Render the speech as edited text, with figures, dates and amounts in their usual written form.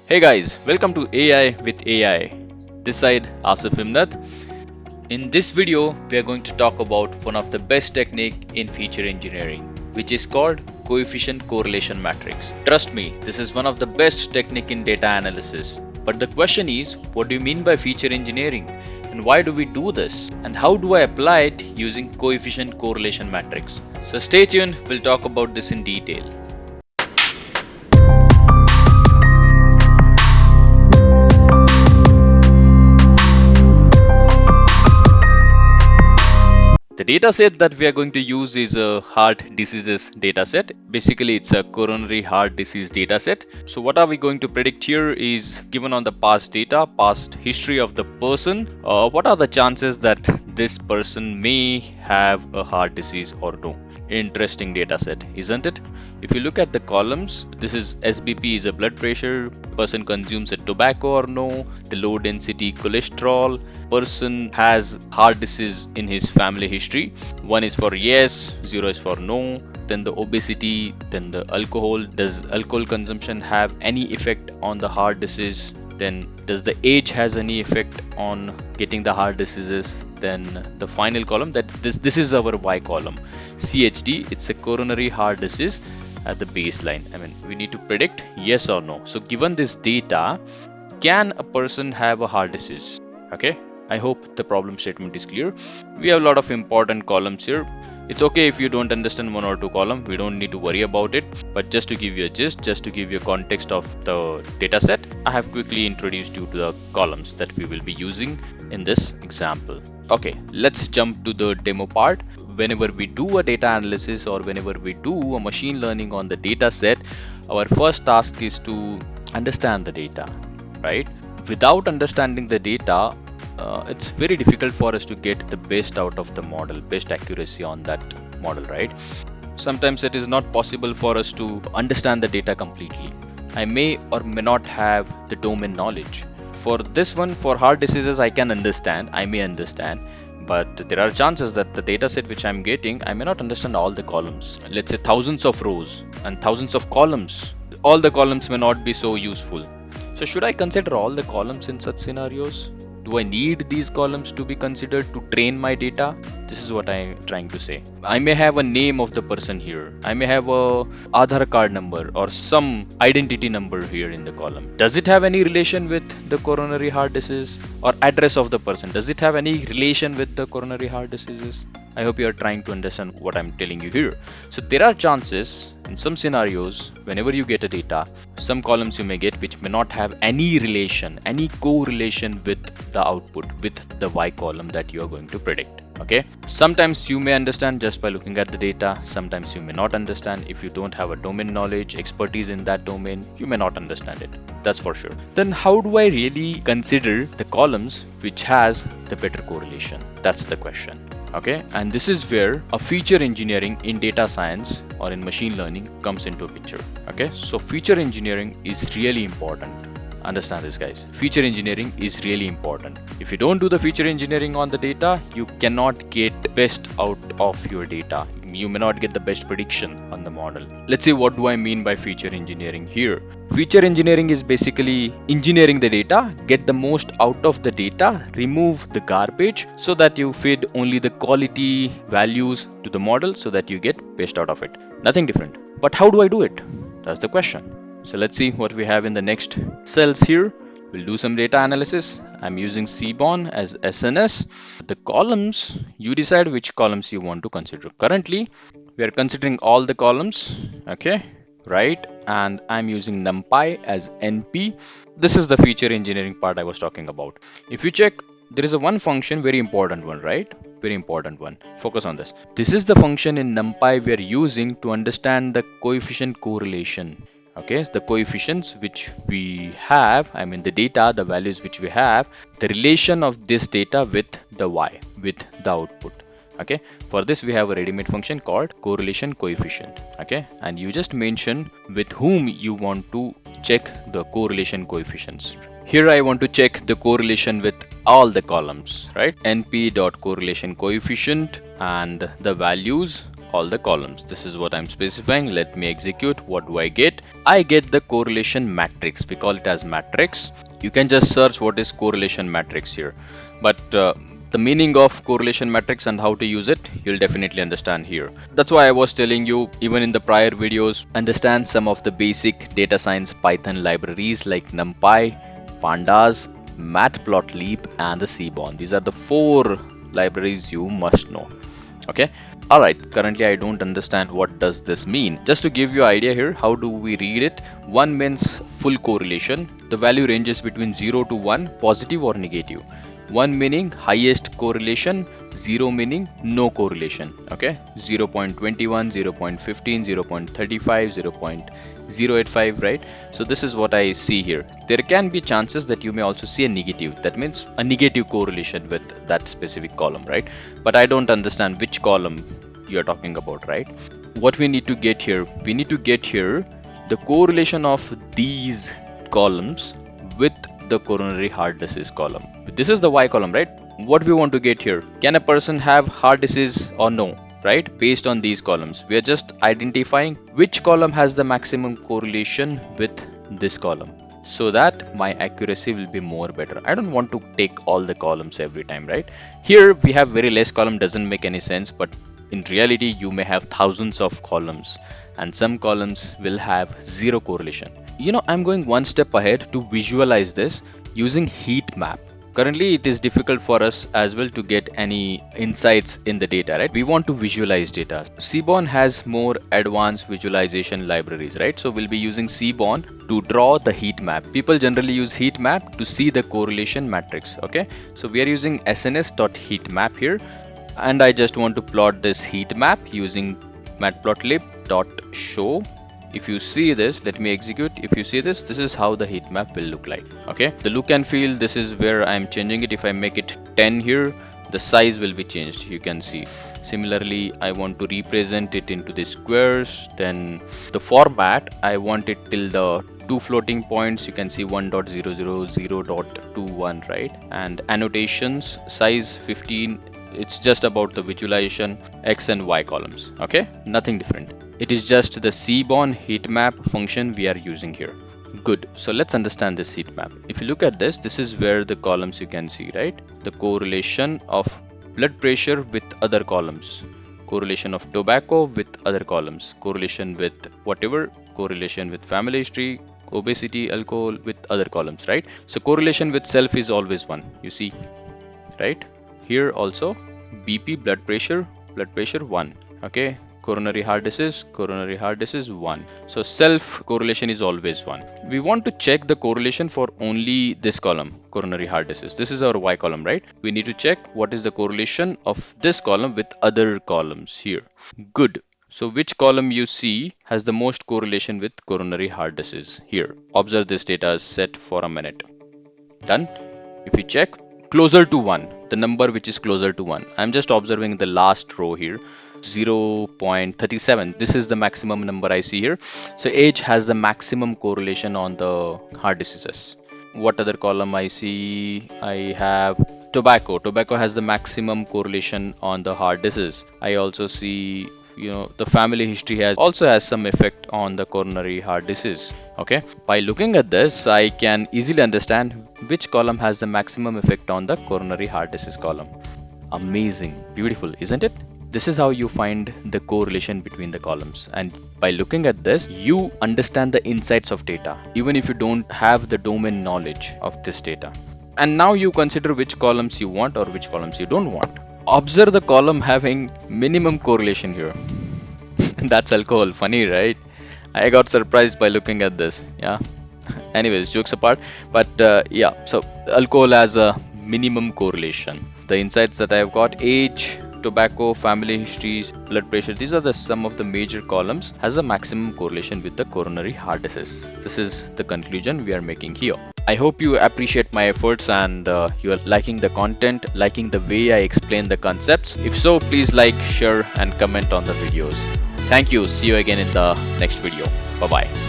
Hey guys, welcome to AI with AI. This side Asif Himnat. In this video, we are going to talk about one of the best technique in feature engineering, which is called coefficient correlation matrix. Trust me, this is one of the best technique in data analysis. But the question is, what do you mean by feature engineering? And why do we do this? And how do I apply it using coefficient correlation matrix? So stay tuned, we'll talk about this in detail. The dataset that we are going to use is a heart diseases dataset. Basically, it's a coronary heart disease dataset. So what are we going to predict here is given on the past data, past history of the person. What are the chances that this person may have a heart disease or no? Interesting dataset, isn't it? If you look at the columns, this is SBP is a blood pressure, person consumes a tobacco or no, the low density cholesterol, person has heart disease in his family history. 1 is for yes, 0 is for no. Then the obesity, then the alcohol. Does alcohol consumption have any effect on the heart disease? Then does the age has any effect on getting the heart diseases? Then the final column, that this is our Y column, CHD, it's a coronary heart disease at the baseline. I mean, we need to predict yes or no. So given this data, can a person have a heart disease? Okay, I hope the problem statement is clear. We have a lot of important columns here. It's okay if you don't understand one or two column, we don't need to worry about it. But just to give you a gist, just to give you a context of the data set, I have quickly introduced you to the columns that we will be using in this example. Okay, let's jump to the demo part. Whenever we do a data analysis or whenever we do a machine learning on the data set, our first task is to understand the data, right? Without understanding the data, it's very difficult for us to get the best out of the model, best accuracy on that model, right? Sometimes it is not possible for us to understand the data completely. I may or may not have the domain knowledge. For this one, for heart diseases, I can understand, I may understand, but there are chances that the data set which I'm getting, I may not understand all the columns. Let's say thousands of rows and thousands of columns. All the columns may not be so useful. So should I consider all the columns in such scenarios? Do I need these columns to be considered to train my data? This is what I'm trying to say. I may have a name of the person here. I may have a Aadhaar card number or some identity number here in the column. Does it have any relation with the coronary heart disease or address of the person? Does it have any relation with the coronary heart diseases? I hope you are trying to understand what I'm telling you here. So there are chances in some scenarios, whenever you get a data, some columns you may get which may not have any relation, any correlation with the output, with the Y column that you are going to predict. Okay, sometimes you may understand just by looking at the data, sometimes you may not understand. If you don't have a domain knowledge, expertise in that domain, you may not understand it, that's for sure. Then how do I really consider the columns which has the better correlation? That's the question. Okay, and this is where a feature engineering in data science or in machine learning comes into a picture. Okay, so feature engineering is really important. Understand this, guys. Feature engineering is really important. If you don't do the feature engineering on the data, you cannot get best out of your data. You may not get the best prediction on the model. Let's see, what do I mean by feature engineering here? Feature engineering is basically engineering the data, get the most out of the data, remove the garbage so that you feed only the quality values to the model so that you get best out of it. Nothing different. But how do I do it? That's the question. So let's see what we have in the next cells here. We'll do some data analysis. I'm using Seaborn as SNS. The columns, you decide which columns you want to consider. Currently, we are considering all the columns, okay, right? And I'm using NumPy as NP. This is the feature engineering part I was talking about. If you check, there is a one function, very important one, right? Very important one. Focus on this. This is the function in NumPy we are using to understand the coefficient correlation. Okay, the coefficients which we have, I mean the data, the values which we have, the relation of this data with the Y, with the output. Okay, for this we have a ready-made function called correlation coefficient. Okay, and you just mention with whom you want to check the correlation coefficients. Here I want to check the correlation with all the columns, right? np.correlation coefficient and the values all the columns. This is what I'm specifying. Let me execute. What do I get? I get the correlation matrix. We call it as matrix. You can just search what is correlation matrix here, but the meaning of correlation matrix and how to use it, you'll definitely understand here. That's why I was telling you, even in the prior videos, understand some of the basic data science Python libraries like NumPy, Pandas, Matplotlib, and the Seaborn. These are the 4 libraries you must know. Okay. All right. Currently, I don't understand what does this mean. Just to give you an idea here, how do we read it? 1 means full correlation. The value ranges between 0 to 1, positive or negative. 1 meaning highest correlation, 0 meaning no correlation. Okay, 0.21, 0.15, 0.35, 0.085, right? So this is what I see here. There can be chances that you may also see a negative. That means a negative correlation with that specific column, right? But I don't understand which column you're talking about, right? What we need to get here, we need to get here the correlation of these columns with the coronary heart disease column. This is the Y column, right? What we want to get here, can a person have heart disease or no, right? Based on these columns, we are just identifying which column has the maximum correlation with this column, so that my accuracy will be more better. I don't want to take all the columns every time, right? Here we have very less column, doesn't make any sense, but in reality you may have thousands of columns and some columns will have 0 correlation. You know, I'm going one step ahead to visualize this using heat map. Currently it is difficult for us as well to get any insights in the data, right? We want to visualize data. Seaborn has more advanced visualization libraries, right? So we'll be using Seaborn to draw the heat map. People generally use heat map to see the correlation matrix. Okay, so we are using sns.heatmap here, and I just want to plot this heat map using matplotlib.show. If you see this, let me execute. If you see this, this is how the heat map will look like. Okay, the look and feel, this is where I'm changing it. If I make it 10 here, the size will be changed, you can see. Similarly, I want to represent it into the squares. Then the format, I want it till the 2 floating points, you can see 1.00, 0.21, right? And annotations, size 15. It's just about the visualization X and Y columns. Okay, nothing different. It is just the Seaborn heat map function we are using here. Good. So let's understand this heat map. If you look at this, this is where the columns you can see, right? The correlation of blood pressure with other columns, correlation of tobacco with other columns, correlation with whatever, correlation with family history, obesity, alcohol with other columns, right? So correlation with self is always 1, you see, right? Here also BP, blood pressure 1. Okay, coronary heart disease 1. So self correlation is always 1. We want to check the correlation for only this column, coronary heart disease. This is our Y column, right? We need to check what is the correlation of this column with other columns here. Good. So which column you see has the most correlation with coronary heart disease here? Observe this data set for a minute. Done. If you check, closer to 1, the number which is closer to 1. I'm just observing the last row here, 0.37. This is the maximum number I see here. So age has the maximum correlation on the heart diseases. What other column I see? I have tobacco. Tobacco has the maximum correlation on the heart disease. I also see, you know, the family history also has some effect on the coronary heart disease. Okay, by looking at this, I can easily understand which column has the maximum effect on the coronary heart disease column. Amazing, beautiful, isn't it? This is how you find the correlation between the columns, and by looking at this, you understand the insights of data even if you don't have the domain knowledge of this data. And now you consider which columns you want or which columns you don't want. Observe the column having minimum correlation here. That's alcohol. Funny, right? I got surprised by looking at this. Yeah. Anyways, jokes apart. But yeah, so alcohol has a minimum correlation. The insights that I've got: age, tobacco, family histories, blood pressure. These are some of the major columns has a maximum correlation with the coronary heart disease. This is the conclusion we are making here. I hope you appreciate my efforts and you are liking the content, liking the way I explain the concepts. If so, please like, share and comment on the videos. Thank you. See you again in the next video. Bye bye.